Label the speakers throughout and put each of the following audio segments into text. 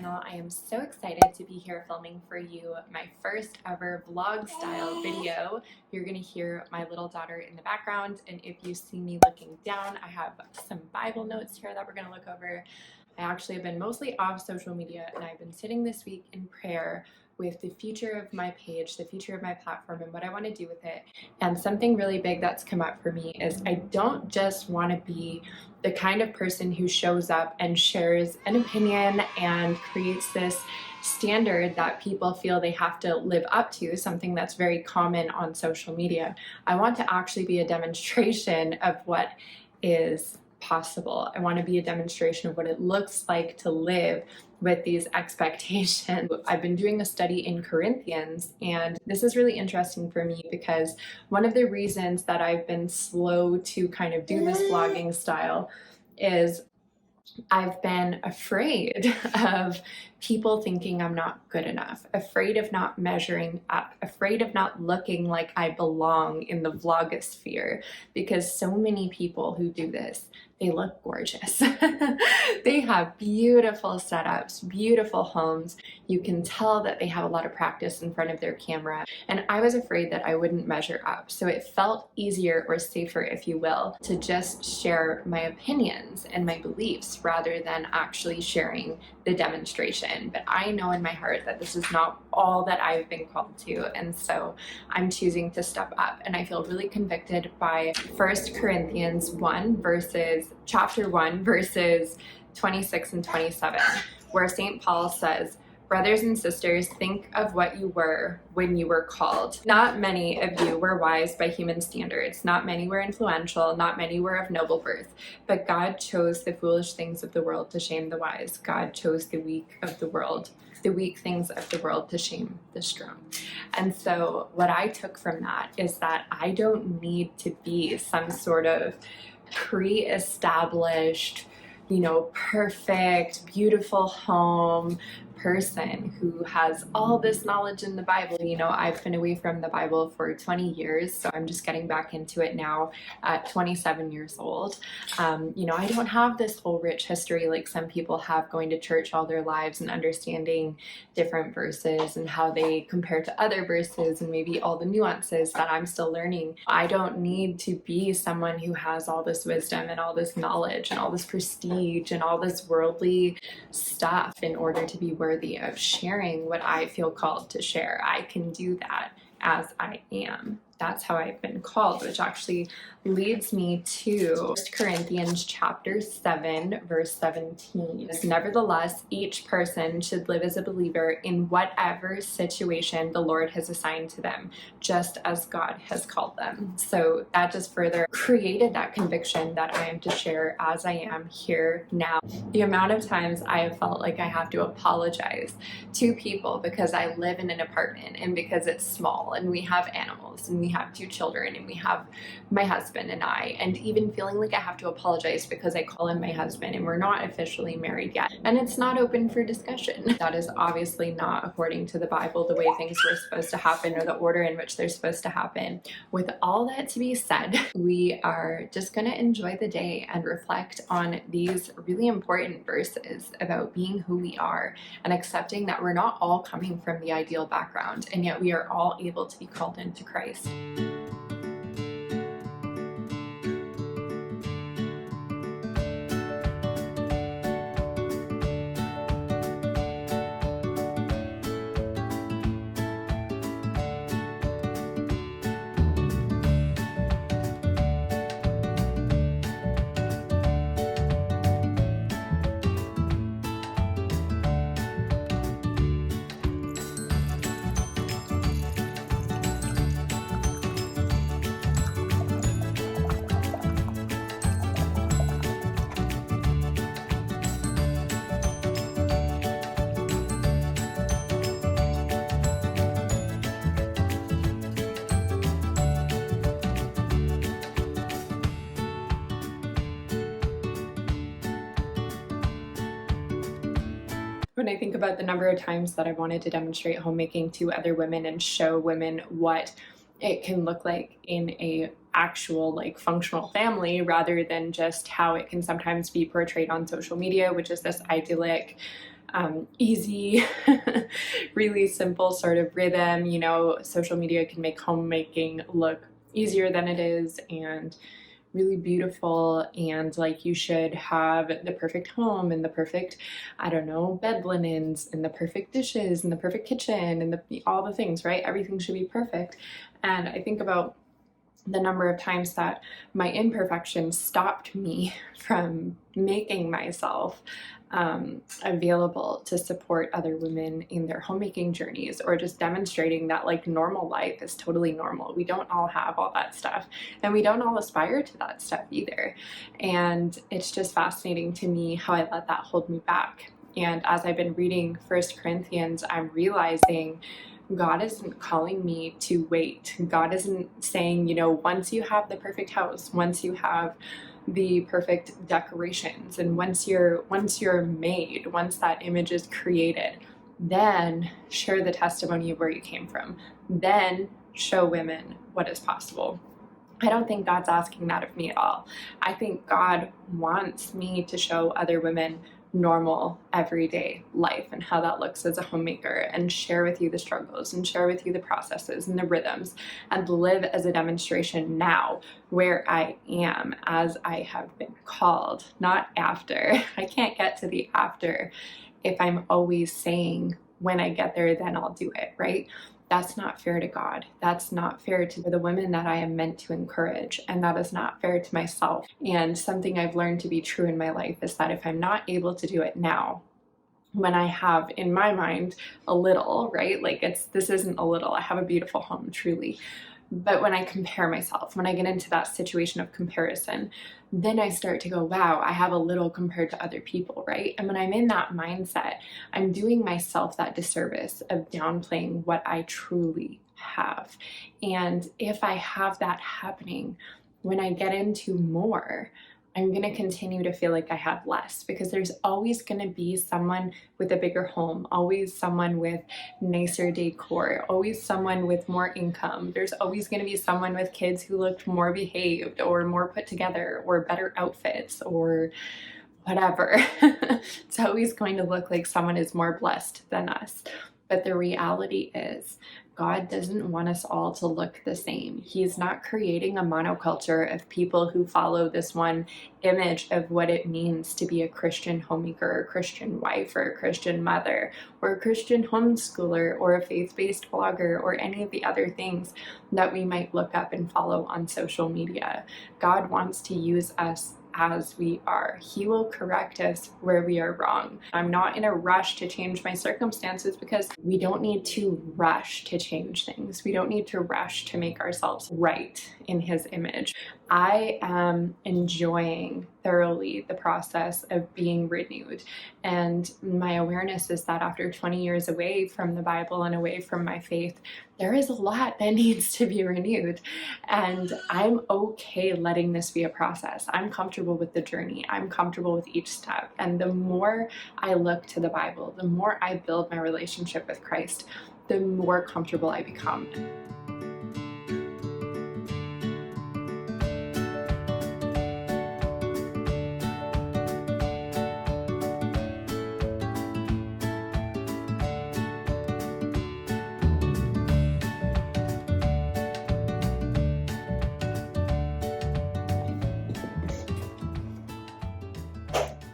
Speaker 1: channel. I am so excited to be here filming for you my first ever vlog style video. You're gonna hear my little daughter in the background, and if you see me looking down, I have some Bible notes here that we're gonna look over. I actually have been mostly off social media, and I've been sitting this week in prayer with the future of my page, the future of my platform, and what I want to do with it. And something really big that's come up for me is I don't just want to be the kind of person who shows up and shares an opinion and creates this standard that people feel they have to live up to, something that's very common on social media. I want to actually be a demonstration of what is possible. I want to be a demonstration of what it looks like to live with these expectations. I've been doing a study in Corinthians, and this is really interesting for me because one of the reasons that I've been slow to kind of do this vlogging style is I've been afraid of people thinking I'm not good enough, afraid of not measuring up, afraid of not looking like I belong in the vlogosphere, because so many people who do this, they look gorgeous. They have beautiful setups, beautiful homes. You can tell that they have a lot of practice in front of their camera. And I was afraid that I wouldn't measure up. So it felt easier or safer, if you will, to just share my opinions and my beliefs rather than actually sharing the demonstration. But I know in my heart that this is not all that I've been called to. And so I'm choosing to step up. And I feel really convicted by 1 Corinthians 1 verses chapter 1 verses 26 and 27, where St. Paul says, "Brothers and sisters, think of what you were when you were called. Not many of you were wise by human standards. Not many were influential. Not many were of noble birth. But God chose the foolish things of the world to shame the wise. God chose the weak of the world, the weak things of the world to shame the strong." And so what I took from that is that I don't need to be some sort of pre-established, perfect, beautiful home person who has all this knowledge in the Bible. I've been away from the Bible for 20 years, so I'm just getting back into it now at 27 years old. I don't have this whole rich history like some people have, going to church all their lives and understanding different verses and how they compare to other verses and maybe all the nuances that I'm still learning. I don't need to be someone who has all this wisdom and all this knowledge and all this prestige and all this worldly stuff in order to be worthy of sharing what I feel called to share. I can do that as I am. That's how I've been called, which actually leads me to 1 Corinthians chapter 7, verse 17. "Nevertheless, each person should live as a believer in whatever situation the Lord has assigned to them, just as God has called them." So that just further created that conviction that I am to share as I am here now. The amount of times I have felt like I have to apologize to people because I live in an apartment and because it's small and we have animals and we have 2 children and we have my husband and I, and even feeling like I have to apologize because I call him my husband and we're not officially married yet. And it's not open for discussion. That is obviously not according to the Bible, the way things were supposed to happen or the order in which they're supposed to happen. With all that to be said, we are just going to enjoy the day and reflect on these really important verses about being who we are and accepting that we're not all coming from the ideal background, and yet we are all able to be called into Christ. When I think about the number of times that I've wanted to demonstrate homemaking to other women and show women what it can look like in a actual functional family rather than just how it can sometimes be portrayed on social media, which is this idyllic easy, really simple sort of rhythm. You know, social media can make homemaking look easier than it is and really beautiful, and like you should have the perfect home and the perfect, I don't know, bed linens and the perfect dishes and the perfect kitchen and all the things, right? Everything should be perfect. And I think about the number of times that my imperfections stopped me from making myself available to support other women in their homemaking journeys, or just demonstrating that like normal life is totally normal. We don't all have all that stuff, and we don't all aspire to that stuff either. And it's just fascinating to me how I let that hold me back. And as I've been reading 1 Corinthians, I'm realizing God isn't calling me to wait. God isn't saying, you know, once you have the perfect house, once you have the perfect decorations, and once you're made, once that image is created, then share the testimony of where you came from. Then show women what is possible. I don't think God's asking that of me at all. I think God wants me to show other women normal, everyday life and how that looks as a homemaker, and share with you the struggles and share with you the processes and the rhythms, and live as a demonstration now where I am as I have been called, not after. I can't get to the after if I'm always saying, when I get there, then I'll do it, right? That's not fair to God. That's not fair to the women that I am meant to encourage. And that is not fair to myself. And something I've learned to be true in my life is that if I'm not able to do it now, when I have in my mind a little, right? Like this isn't a little, I have a beautiful home, truly. But when I compare myself, when I get into that situation of comparison, then I start to go, wow, I have a little compared to other people, right? And when I'm in that mindset, I'm doing myself that disservice of downplaying what I truly have. And if I have that happening, when I get into more, I'm going to continue to feel like I have less, because there's always going to be someone with a bigger home, always someone with nicer decor, always someone with more income. There's always going to be someone with kids who looked more behaved or more put together or better outfits or whatever. It's always going to look like someone is more blessed than us. But the reality is, God doesn't want us all to look the same. He's not creating a monoculture of people who follow this one image of what it means to be a Christian homemaker, or a Christian wife, or a Christian mother, or a Christian homeschooler, or a faith-based blogger, or any of the other things that we might look up and follow on social media. God wants to use us as we are. He will correct us where we are wrong. I'm not in a rush to change my circumstances, because we don't need to rush to change things. We don't need to rush to make ourselves right in His image. I am enjoying thoroughly the process of being renewed. And my awareness is that after 20 years away from the Bible and away from my faith, there is a lot that needs to be renewed. And I'm okay letting this be a process. I'm comfortable with the journey. I'm comfortable with each step. And the more I look to the Bible, the more I build my relationship with Christ, the more comfortable I become.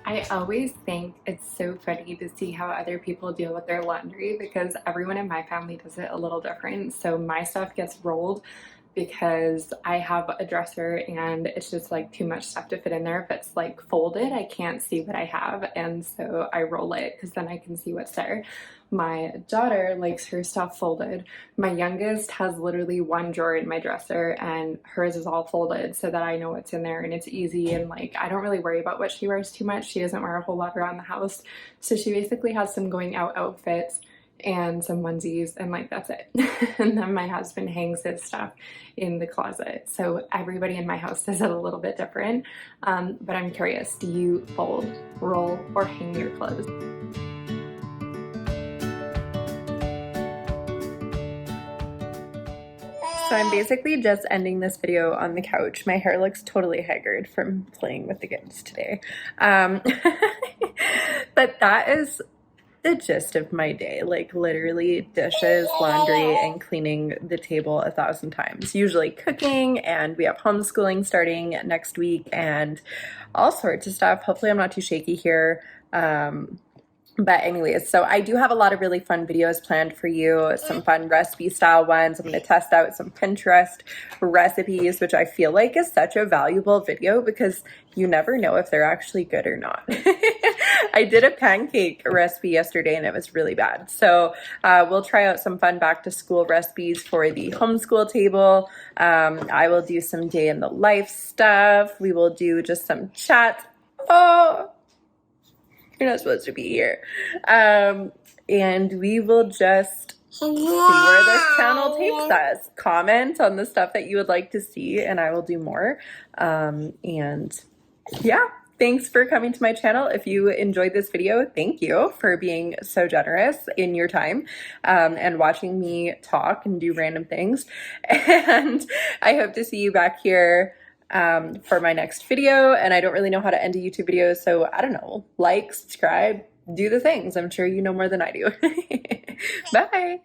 Speaker 1: I always think it's so funny to see how other people deal with their laundry, because everyone in my family does it a little different. So my stuff gets rolled because I have a dresser and it's just like too much stuff to fit in there. If it's like folded, I can't see what I have, and so I roll it because then I can see what's there. My daughter likes her stuff folded. My youngest has literally one drawer in my dresser and hers is all folded so that I know what's in there and it's easy, and like I don't really worry about what she wears too much. She doesn't wear a whole lot around the house, so she basically has some going out outfits and some onesies, and like that's it. And then my husband hangs his stuff in the closet. So everybody in my house does it a little bit different. But I'm curious, do you fold, roll, or hang your clothes? So I'm basically just ending this video on the couch. My hair looks totally haggard from playing with the kids today. But that is
Speaker 2: the gist of my day, like literally dishes, laundry, and cleaning the table 1,000 times. Usually cooking, and we have homeschooling starting next week and all sorts of stuff. Hopefully I'm not too shaky here. But anyways, so I do have a lot of really fun videos planned for you, some fun recipe style ones. I'm going to test out some Pinterest recipes, which I feel like is such a valuable video because you never know if they're actually good or not. I did a pancake recipe yesterday and it was really bad. So we'll try out some fun back to school recipes for the homeschool table. I will do some day in the life stuff. We will do just some chats. Oh, you're not supposed to be here. And we will just see where this channel takes us. Comment on the stuff that you would like to see and I will do more. And yeah, thanks for coming to my channel. If you enjoyed this video, thank you for being so generous in your time and watching me talk and do random things. And I hope to see you back here for my next video. And I don't really know how to end a YouTube video, so I don't know, like, subscribe, do the things. I'm sure you know more than I do. Bye.